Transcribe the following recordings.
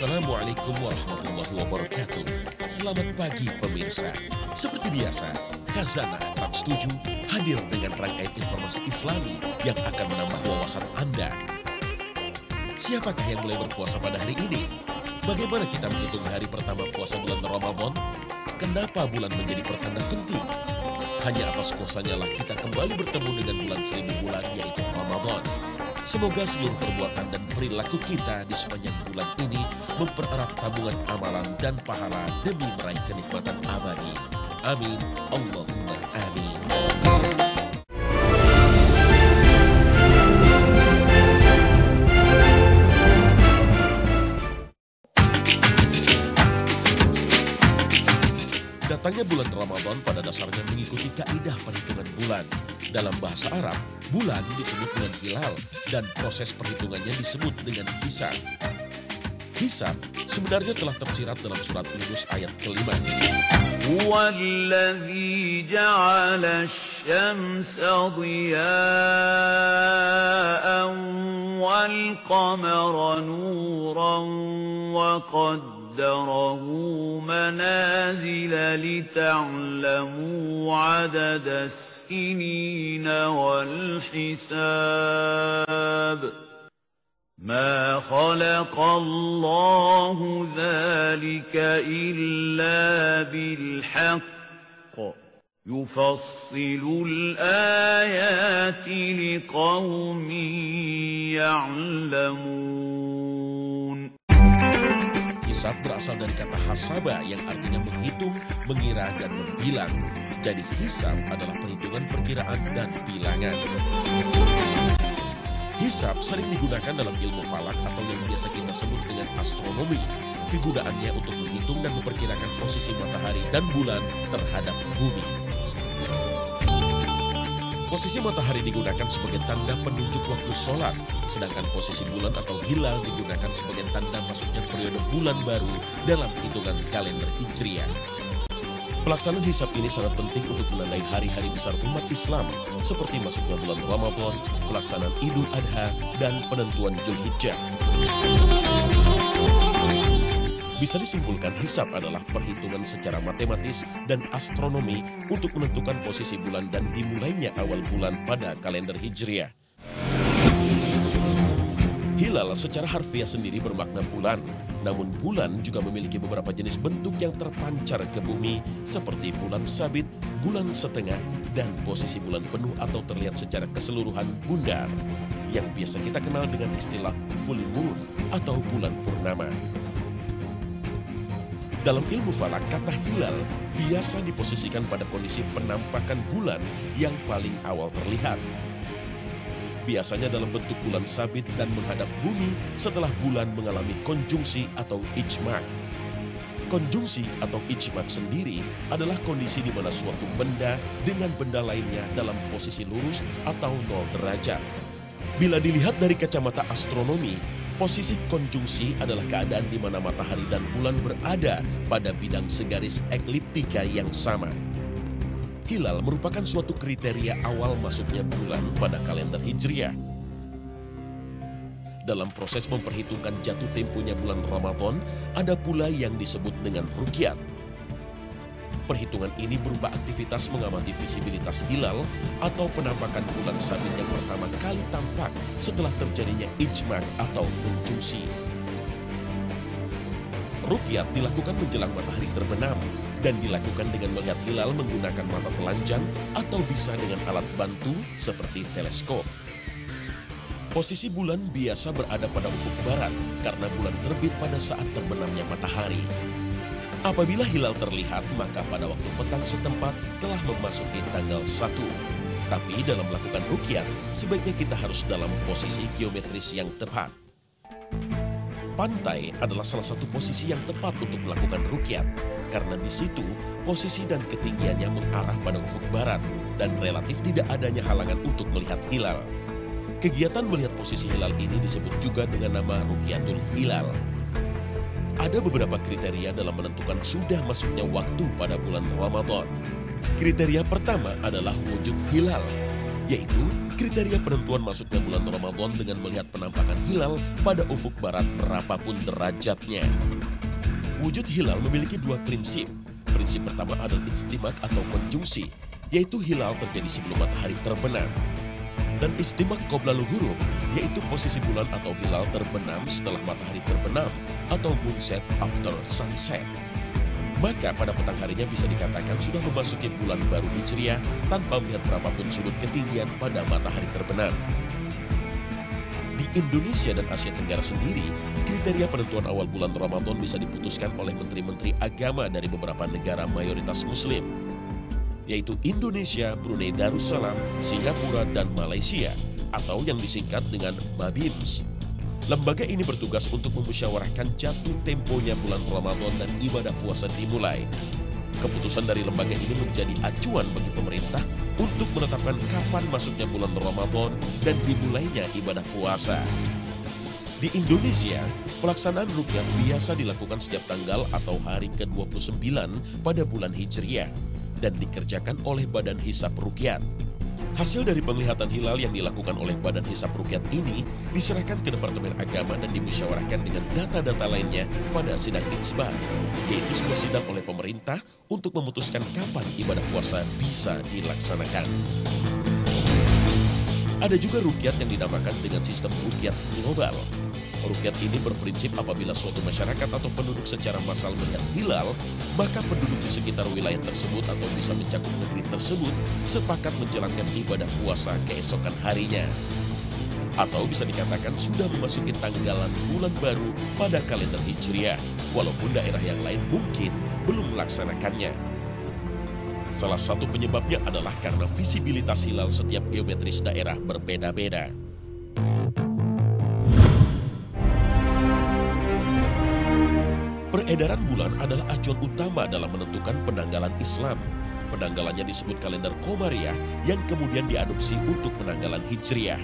Assalamualaikum warahmatullahi wabarakatuh. Selamat pagi pemirsa. Seperti biasa, Khazanah Trans 7 hadir dengan rangkaian informasi Islami yang akan menambah wawasan Anda. Siapakah yang mulai berpuasa pada hari ini? Bagaimana kita menghitung hari pertama puasa bulan Ramadan? Kenapa bulan menjadi pertanda penting? Hanya atas kuasanya lah kita kembali bertemu dengan bulan 1000 bulan, yaitu Ramadan. Semoga seluruh perbuatan dan perilaku kita di sepanjang bulan ini mempererat tabungan amalan dan pahala demi meraih kenikmatan abadi. Amin. Allahumma amin. Datangnya bulan Ramadan pada dasarnya mengikuti kaidah perhitungan bulan. Dalam bahasa Arab, bulan disebut dengan hilal dan proses perhitungannya disebut dengan hisab. Hisab sebenarnya telah tersirat dalam surat Yunus ayat ke-5. Huwallazi ja'ala asy-syamsa dhiya'an wal qamara nuran wa قدره منازل لتعلموا عدد السنين والحساب ما خلق الله ذلك إلا بالحق يفصل الآيات لقوم يعلمون. Hisab berasal dari kata hasaba yang artinya menghitung, mengira, dan membilang. Jadi hisab adalah perhitungan perkiraan dan bilangan. Hisab sering digunakan dalam ilmu falak atau yang biasa kita sebut dengan astronomi. Kegunaannya untuk menghitung dan memperkirakan posisi matahari dan bulan terhadap bumi. Posisi matahari digunakan sebagai tanda penunjuk waktu sholat, sedangkan posisi bulan atau hilal digunakan sebagai tanda masuknya periode bulan baru dalam hitungan kalender Hijriah. Pelaksanaan hisab ini sangat penting untuk menandai hari-hari besar umat Islam, seperti masuknya bulan Ramadan, pelaksanaan Idul Adha, dan penentuan Dzulhijjah. Bisa disimpulkan hisab adalah perhitungan secara matematis dan astronomi untuk menentukan posisi bulan dan dimulainya awal bulan pada kalender Hijriah. Hilal secara harfiah sendiri bermakna bulan, namun bulan juga memiliki beberapa jenis bentuk yang terpancar ke bumi seperti bulan sabit, bulan setengah, dan posisi bulan penuh atau terlihat secara keseluruhan bundar, yang biasa kita kenal dengan istilah full moon atau bulan purnama. Dalam ilmu falak, kata hilal biasa diposisikan pada kondisi penampakan bulan yang paling awal terlihat. Biasanya dalam bentuk bulan sabit dan menghadap bumi setelah bulan mengalami konjungsi atau ijma'. Konjungsi atau ijma' sendiri adalah kondisi di mana suatu benda dengan benda lainnya dalam posisi lurus atau 0 derajat. Bila dilihat dari kacamata astronomi, posisi konjungsi adalah keadaan di mana matahari dan bulan berada pada bidang segaris ekliptika yang sama. Hilal merupakan suatu kriteria awal masuknya bulan pada kalender Hijriah. Dalam proses memperhitungkan jatuh temponya bulan Ramadan, ada pula yang disebut dengan ruqyat. Perhitungan ini berupa aktivitas mengamati visibilitas hilal atau penampakan bulan sabit yang pertama kali tampak setelah terjadinya ijma' atau konjungsi. Ruqyat dilakukan menjelang matahari terbenam dan dilakukan dengan melihat hilal menggunakan mata telanjang atau bisa dengan alat bantu seperti teleskop. Posisi bulan biasa berada pada ufuk barat karena bulan terbit pada saat terbenamnya matahari. Apabila hilal terlihat, maka pada waktu petang setempat telah memasuki tanggal 1. Tapi dalam melakukan ruqyat, sebaiknya kita harus dalam posisi geometris yang tepat. Pantai adalah salah satu posisi yang tepat untuk melakukan ruqyat, karena di situ posisi dan ketinggiannya mengarah pada ufuk barat dan relatif tidak adanya halangan untuk melihat hilal. Kegiatan melihat posisi hilal ini disebut juga dengan nama ruqyatul hilal. Ada beberapa kriteria dalam menentukan sudah masuknya waktu pada bulan Ramadan. Kriteria pertama adalah wujud hilal, yaitu Kriteria penentuan masuknya bulan Ramadan dengan melihat penampakan hilal pada ufuk barat berapapun derajatnya. Wujud hilal memiliki dua prinsip. Prinsip pertama adalah istimak atau konjungsi, yaitu hilal terjadi sebelum matahari terbenam. Dan istimak qoblal ghurub, yaitu posisi bulan atau hilal terbenam setelah matahari terbenam atau moonset after sunset. Maka pada petang harinya bisa dikatakan sudah memasuki bulan baru Hijriah tanpa melihat berapapun sudut ketinggian pada matahari terbenam. Di Indonesia dan Asia Tenggara sendiri, kriteria penentuan awal bulan Ramadan bisa diputuskan oleh menteri-menteri agama dari beberapa negara mayoritas Muslim, yaitu Indonesia, Brunei Darussalam, Singapura, dan Malaysia, atau yang disingkat dengan MABIMS. Lembaga ini bertugas untuk memusyawarahkan jatuh temponya bulan Ramadan dan ibadah puasa dimulai. Keputusan dari lembaga ini menjadi acuan bagi pemerintah untuk menetapkan kapan masuknya bulan Ramadan dan dimulainya ibadah puasa. Di Indonesia, pelaksanaan ruqyah biasa dilakukan setiap tanggal atau hari ke-29 pada bulan Hijriah dan dikerjakan oleh Badan Hisab Ruqyat. Hasil dari penglihatan hilal yang dilakukan oleh Badan Hisab Ruqyat ini diserahkan ke Departemen Agama dan dimusyawarahkan dengan data-data lainnya pada sidang Itsbar, yaitu sebuah sidang oleh pemerintah untuk memutuskan kapan ibadah puasa bisa dilaksanakan. Ada juga ruqyat yang dinamakan dengan sistem ruqyat global. Ruqyat ini berprinsip apabila suatu masyarakat atau penduduk secara massal melihat hilal, maka penduduk di sekitar wilayah tersebut atau bisa mencakup negeri tersebut sepakat menjalankan ibadah puasa keesokan harinya. Atau bisa dikatakan sudah memasuki tanggalan bulan baru pada kalender Hijriah, walaupun daerah yang lain mungkin belum melaksanakannya. Salah satu penyebabnya adalah karena visibilitas hilal setiap geometris daerah berbeda-beda. Peredaran bulan adalah acuan utama dalam menentukan penanggalan Islam. Penanggalannya disebut kalender Komariah yang kemudian diadopsi untuk penanggalan Hijriah.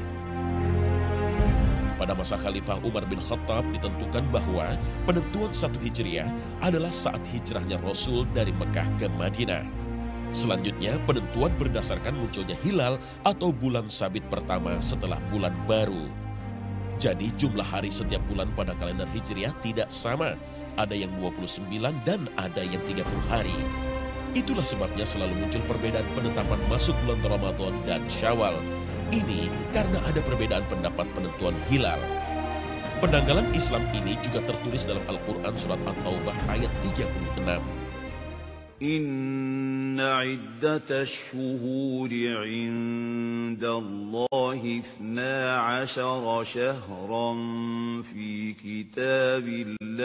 Pada masa Khalifah Umar bin Khattab ditentukan bahwa penentuan 1 Hijriah adalah saat hijrahnya Rasul dari Mekah ke Madinah. Selanjutnya, penentuan berdasarkan munculnya hilal atau bulan sabit pertama setelah bulan baru. Jadi jumlah hari setiap bulan pada kalender Hijriah tidak sama. Ada yang 29 dan ada yang 30 hari. Itulah sebabnya selalu muncul perbedaan penetapan masuk bulan Ramadan dan Syawal. Ini karena ada perbedaan pendapat penentuan hilal. Penanggalan Islam ini juga tertulis dalam Al-Quran Surat At-Taubah ayat 36. Inna iddatash shuhuri 'indallahi 12 shahran fi kitabillahi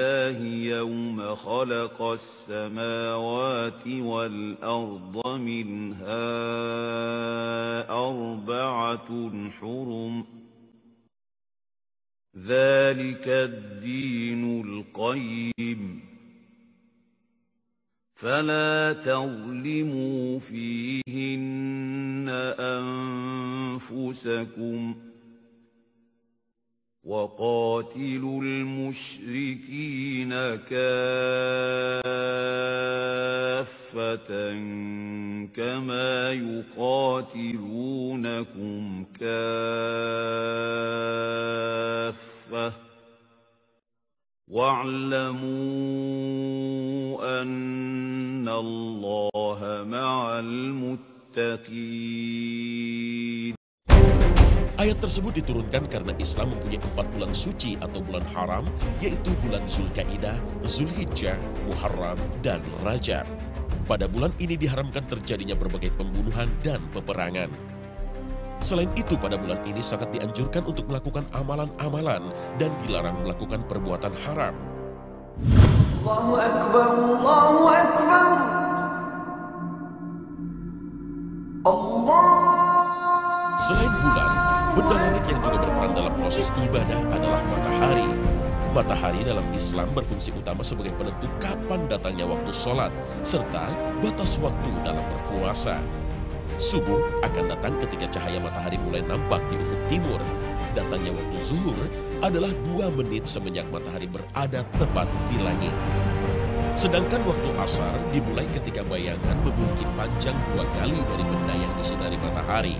yawma khalaqas samawati wal arda minha arba'atun hurum. Dhalika ad-dinul qayyim. فلا تظلموا فيهن أنفسكم وقاتلوا المشركين كافة كما يقاتلونكم كافة واعلموا أن الله مع المتقين. Ayat tersebut diturunkan karena Islam mempunyai 4 bulan suci atau bulan haram, yaitu bulan Zulkaidah, Zulhijjah, Muharram, dan Rajab. Pada bulan ini diharamkan terjadinya berbagai pembunuhan dan peperangan. Selain itu, pada bulan ini sangat dianjurkan untuk melakukan amalan-amalan dan dilarang melakukan perbuatan haram. Allahu Akbar, Allahu Akbar. Allah. Selain bulan, benda langit yang juga berperan dalam proses ibadah adalah matahari. Matahari dalam Islam berfungsi utama sebagai penentu kapan datangnya waktu sholat, serta batas waktu dalam berpuasa. Subuh akan datang ketika cahaya matahari mulai nampak di ufuk timur. Datangnya waktu zuhur adalah 2 menit semenjak matahari berada tepat di langit. Sedangkan waktu asar dimulai ketika bayangan memiliki panjang 2 kali dari benda yang disinari matahari.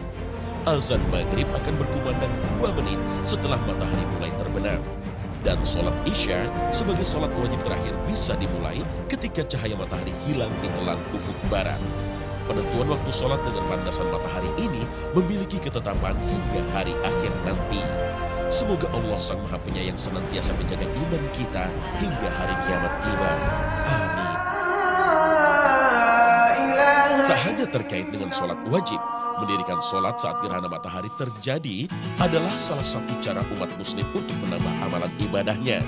Azan maghrib akan berkumandang 2 menit setelah matahari mulai terbenam. Dan sholat Isya sebagai sholat wajib terakhir bisa dimulai ketika cahaya matahari hilang di telan ufuk barat. Penentuan waktu sholat dengan landasan matahari ini memiliki ketetapan hingga hari akhir nanti. Semoga Allah Sang Maha Penyayang senantiasa menjaga iman kita hingga hari kiamat tiba. Amin. Tak hanya terkait dengan sholat wajib, mendirikan sholat saat gerhana matahari terjadi adalah salah satu cara umat muslim untuk menambah amalan ibadahnya.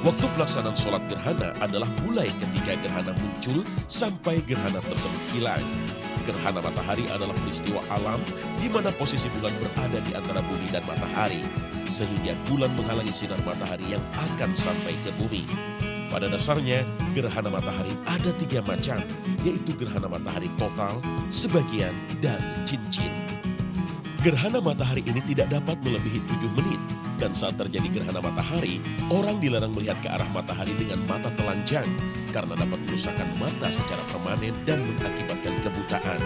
Waktu pelaksanaan sholat gerhana adalah mulai ketika gerhana muncul sampai gerhana tersebut hilang. Gerhana matahari adalah peristiwa alam di mana posisi bulan berada di antara bumi dan matahari, sehingga bulan menghalangi sinar matahari yang akan sampai ke bumi. Pada dasarnya, gerhana matahari ada 3 macam, yaitu gerhana matahari total, sebagian, dan cincin. Gerhana matahari ini tidak dapat melebihi 7 menit, dan saat terjadi gerhana matahari, orang dilarang melihat ke arah matahari dengan mata telanjang, karena dapat merusakkan mata secara permanen dan mengakibatkan kebutaan.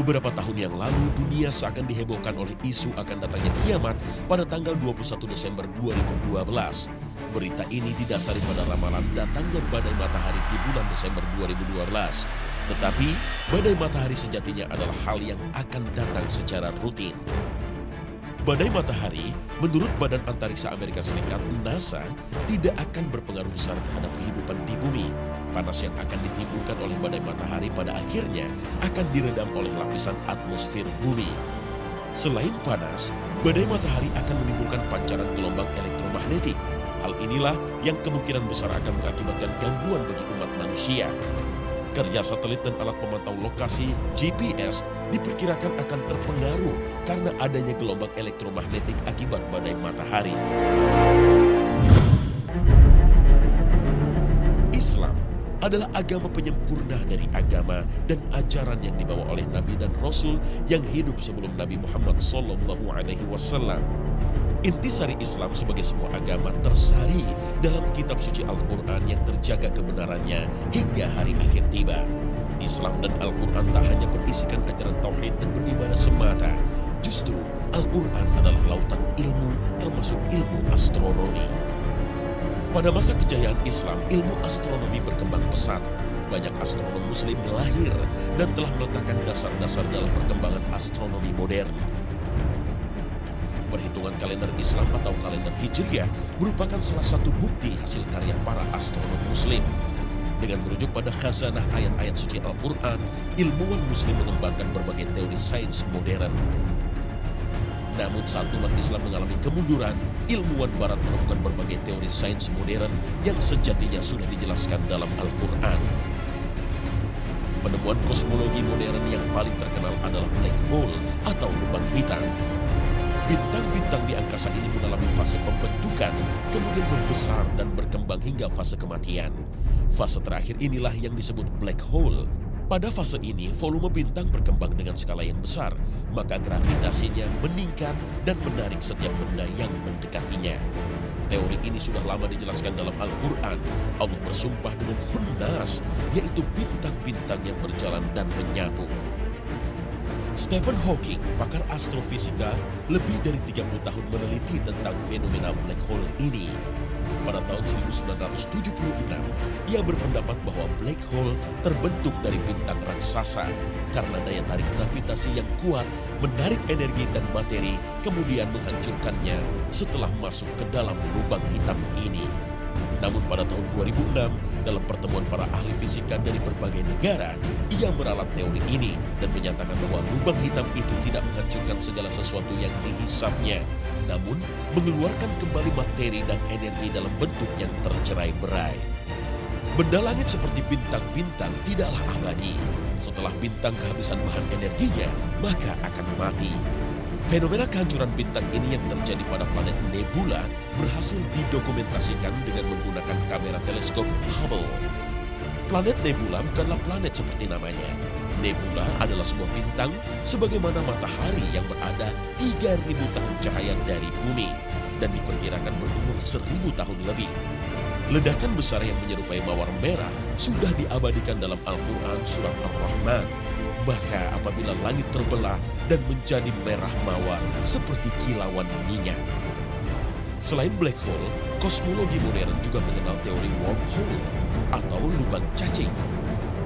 Beberapa tahun yang lalu, dunia seakan dihebohkan oleh isu akan datangnya kiamat pada tanggal 21 Desember 2012. Berita ini didasari pada ramalan datangnya badai matahari di bulan Desember 2012. Tetapi, badai matahari sejatinya adalah hal yang akan datang secara rutin. Badai matahari, menurut Badan Antariksa Amerika Serikat (NASA), tidak akan berpengaruh besar terhadap kehidupan di bumi. Panas yang akan ditimbulkan oleh badai matahari pada akhirnya akan diredam oleh lapisan atmosfer bumi. Selain panas, badai matahari akan menimbulkan pancaran gelombang elektromagnetik. Hal inilah yang kemungkinan besar akan mengakibatkan gangguan bagi umat manusia. Kerja satelit dan alat pemantau lokasi GPS diperkirakan akan terpengaruh karena adanya gelombang elektromagnetik akibat badai matahari. Islam adalah agama penyempurna dari agama dan ajaran yang dibawa oleh Nabi dan Rasul yang hidup sebelum Nabi Muhammad SAW. Intisari Islam sebagai sebuah agama tersari dalam kitab suci Al-Quran yang terjaga kebenarannya hingga hari akhir tiba. Islam dan Al-Quran tak hanya berisikan ajaran tauhid dan beribadah semata. Justru Al-Quran adalah lautan ilmu termasuk ilmu astronomi. Pada masa kejayaan Islam, ilmu astronomi berkembang pesat. Banyak astronom muslim lahir dan telah meletakkan dasar-dasar dalam perkembangan astronomi modern. Perhitungan kalender Islam atau kalender Hijriah merupakan salah satu bukti hasil karya para astronom muslim. Dengan merujuk pada khazanah ayat-ayat suci Al-Quran, ilmuwan muslim mengembangkan berbagai teori sains modern. Namun saat umat Islam mengalami kemunduran, ilmuwan barat menemukan berbagai teori sains modern yang sejatinya sudah dijelaskan dalam Al-Quran. Penemuan kosmologi modern yang paling terkenal adalah black hole atau lubang hitam. Bintang-bintang di angkasa ini mengalami fase pembentukan, kemudian membesar dan berkembang hingga fase kematian. Fase terakhir inilah yang disebut black hole. Pada fase ini, volume bintang berkembang dengan skala yang besar, maka gravitasinya meningkat dan menarik setiap benda yang mendekatinya. Teori ini sudah lama dijelaskan dalam Al-Quran. Allah bersumpah dengan Khunnas, yaitu bintang-bintang yang berjalan dan menyapu. Stephen Hawking, pakar astrofisika, lebih dari 30 tahun meneliti tentang fenomena black hole ini. Pada tahun 1976, ia berpendapat bahwa black hole terbentuk dari bintang raksasa karena daya tarik gravitasi yang kuat menarik energi dan materi, kemudian menghancurkannya setelah masuk ke dalam lubang hitam ini. Namun pada tahun 2006, dalam pertemuan para ahli fisika dari berbagai negara, ia meralat teori ini dan menyatakan bahwa lubang hitam itu tidak menghancurkan segala sesuatu yang dihisapnya, namun mengeluarkan kembali materi dan energi dalam bentuk yang tercerai-berai. Benda langit seperti bintang-bintang tidaklah abadi. Setelah bintang kehabisan bahan energinya, maka akan mati. Fenomena kehancuran bintang ini yang terjadi pada planet nebula berhasil didokumentasikan dengan menggunakan kamera teleskop Hubble. Planet nebula bukanlah planet seperti namanya. Nebula adalah sebuah bintang sebagaimana matahari yang berada 3.000 tahun cahaya dari bumi dan diperkirakan berumur 1.000 tahun lebih. Ledakan besar yang menyerupai mawar merah sudah diabadikan dalam Al-Quran surat Ar-Rahman. Maka apabila langit terbelah dan menjadi merah mawar seperti kilauan minyak. Selain black hole, kosmologi modern juga mengenal teori wormhole atau lubang cacing.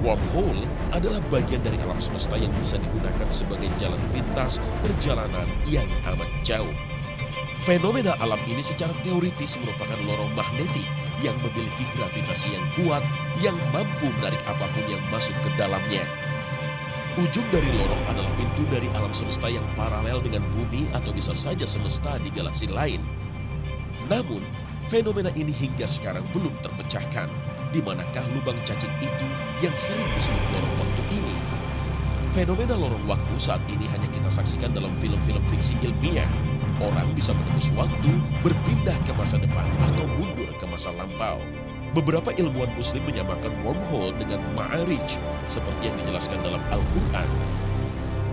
Wormhole adalah bagian dari alam semesta yang bisa digunakan sebagai jalan pintas perjalanan yang amat jauh. Fenomena alam ini secara teoritis merupakan lorong magnetik yang memiliki gravitasi yang kuat yang mampu menarik apapun yang masuk ke dalamnya. Ujung dari lorong adalah pintu dari alam semesta yang paralel dengan bumi atau bisa saja semesta di galaksi lain. Namun, fenomena ini hingga sekarang belum terpecahkan. Di manakah lubang cacing itu yang sering disebut lorong waktu ini? Fenomena lorong waktu saat ini hanya kita saksikan dalam film-film fiksi ilmiah. Orang bisa menembus waktu, berpindah ke masa depan atau mundur ke masa lampau. Beberapa ilmuwan muslim menyamakan wormhole dengan ma'arij, seperti yang dijelaskan dalam Al-Quran.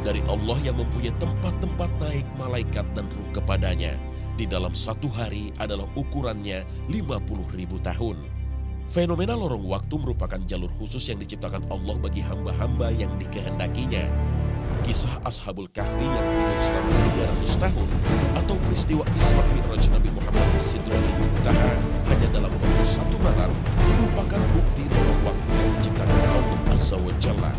Dari Allah yang mempunyai tempat-tempat naik malaikat dan ruh kepadanya. Di dalam satu hari adalah ukurannya 50.000 tahun. Fenomena lorong waktu merupakan jalur khusus yang diciptakan Allah bagi hamba-hamba yang dikehendakinya. Kisah Ashabul Kahfi yang tidur selama 300 tahun atau peristiwa Isra Mi'raj Nabi Muhammad ke Sidratul Muntaha hanya dalam waktu 1 malam merupakan bukti lorong waktu yang diciptakan Allah Azza wa Jalla.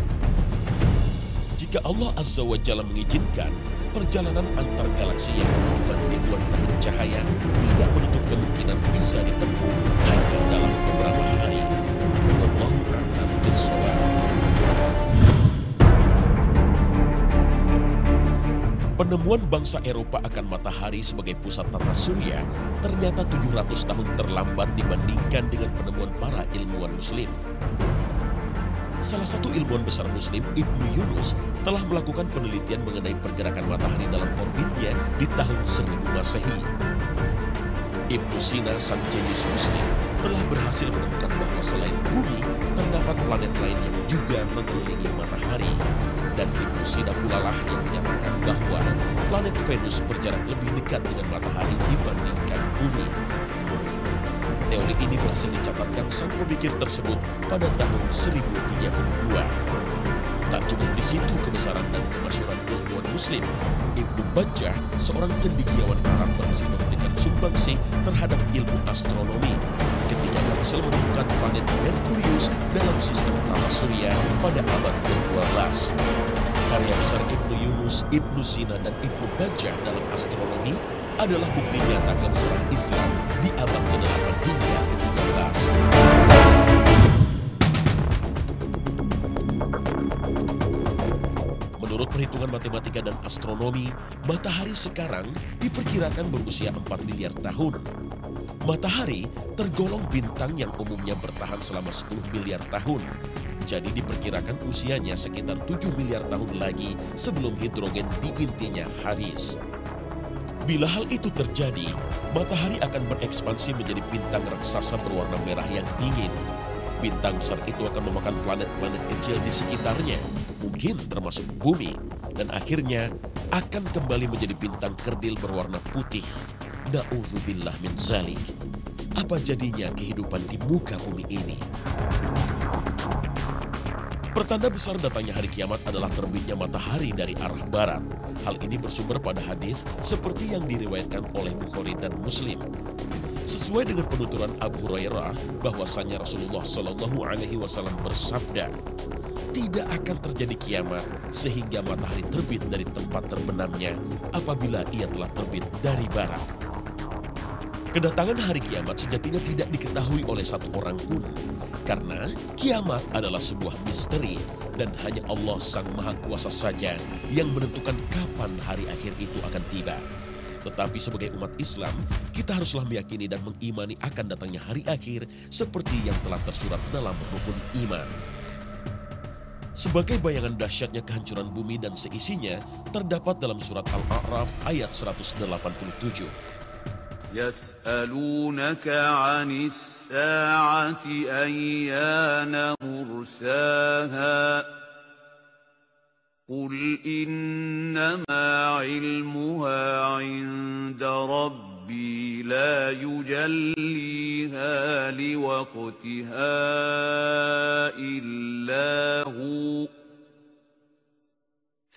Jika Allah Azza wa Jalla mengizinkan, perjalanan antar galaksi yang membutuhkan ribuan tahun cahaya tidak menutup kemungkinan bisa ditempuh hanya dalam beberapa hari. Wallahu a'lam bishawab. Penemuan bangsa Eropa akan matahari sebagai pusat tata surya ternyata 700 tahun terlambat dibandingkan dengan penemuan para ilmuwan muslim. Salah satu ilmuwan besar muslim, Ibnu Yunus, telah melakukan penelitian mengenai pergerakan matahari dalam orbitnya di tahun 1000 Masehi. Ibnu Sina, sang jenius muslim, telah berhasil menemukan bahwa selain bumi, terdapat planet lain yang juga mengelilingi matahari. Dan Ibnu Sina pula lah yang menyatakan bahwa planet Venus berjarak lebih dekat dengan matahari dibandingkan bumi. Teori ini berhasil dicatatkan sang pemikir tersebut pada tahun 1032. Tak cukup di situ kebesaran dan kemasyhuran ilmuwan muslim, Ibnu Bajjah, seorang cendekiawan Arab, berhasil memberikan sumbangsi terhadap ilmu astronomi ketika berhasil menemukan planet Merkurius dalam sistem tata surya pada abad ke-12. Karya besar Ibnu Yunus, Ibnu Sina, dan Ibnu Bajjah dalam astronomi adalah bukti nyata kebesaran Islam di abad ke-8 hingga ke-13. Menurut perhitungan matematika dan astronomi, matahari sekarang diperkirakan berusia 4 miliar tahun. Matahari tergolong bintang yang umumnya bertahan selama 10 miliar tahun. Jadi diperkirakan usianya sekitar 7 miliar tahun lagi sebelum hidrogen di intinya habis. Bila hal itu terjadi, matahari akan berekspansi menjadi bintang raksasa berwarna merah yang dingin. Bintang besar itu akan memakan planet-planet kecil di sekitarnya, mungkin termasuk bumi, dan akhirnya akan kembali menjadi bintang kerdil berwarna putih. Na'udzubillah min zalik. Apa jadinya kehidupan di muka bumi ini? Pertanda besar datangnya hari kiamat adalah terbitnya matahari dari arah barat. Hal ini bersumber pada hadis seperti yang diriwayatkan oleh Bukhari dan Muslim. Sesuai dengan penuturan Abu Hurairah, bahwasanya Rasulullah Shallallahu Alaihi Wasallam bersabda, tidak akan terjadi kiamat sehingga matahari terbit dari tempat terbenamnya apabila ia telah terbit dari barat. Kedatangan hari kiamat sejatinya tidak diketahui oleh satu orang pun, karena kiamat adalah sebuah misteri dan hanya Allah Sang Maha Kuasa saja yang menentukan kapan hari akhir itu akan tiba. Tetapi sebagai umat Islam, kita haruslah meyakini dan mengimani akan datangnya hari akhir seperti yang telah tersurat dalam rukun iman. Sebagai bayangan dahsyatnya kehancuran bumi dan seisinya, terdapat dalam surat Al-A'raf ayat 187. يسألونك عن الساعة أيان مرساها قل إنما علمها عند ربي لا يجليها فيها لوقتها إلا هو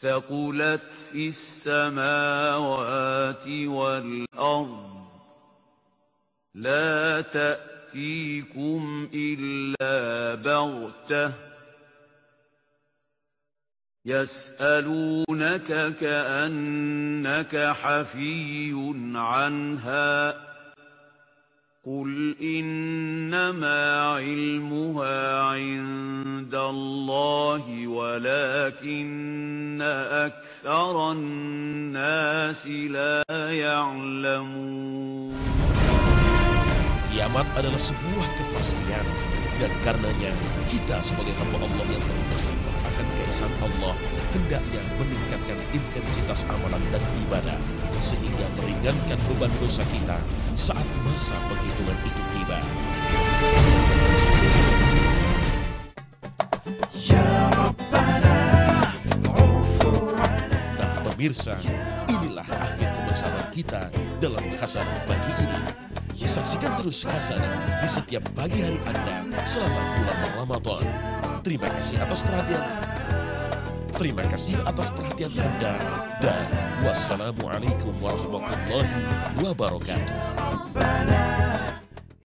ثقلت في السماوات والأرض لا تأتيكم إلا بغتة يسألونك كأنك حفي عنها قل إنما علمها عند الله ولكن أكثر الناس لا يعلمون. Kiamat adalah sebuah kepastian, dan karenanya kita sebagai hamba Allah yang bersyukur akan keesaan Allah hendaknya meningkatkan intensitas amalan dan ibadah sehingga meringankan beban dosa kita saat masa penghitungan itu tiba. Nah pemirsa, inilah akhir kebersamaan kita dalam Hasanah Pagi ini. Saksikan terus Hasanah di setiap pagi hari Anda selama bulan Ramadan. Terima kasih atas perhatian Anda, dan wassalamualaikum warahmatullahi wabarakatuh.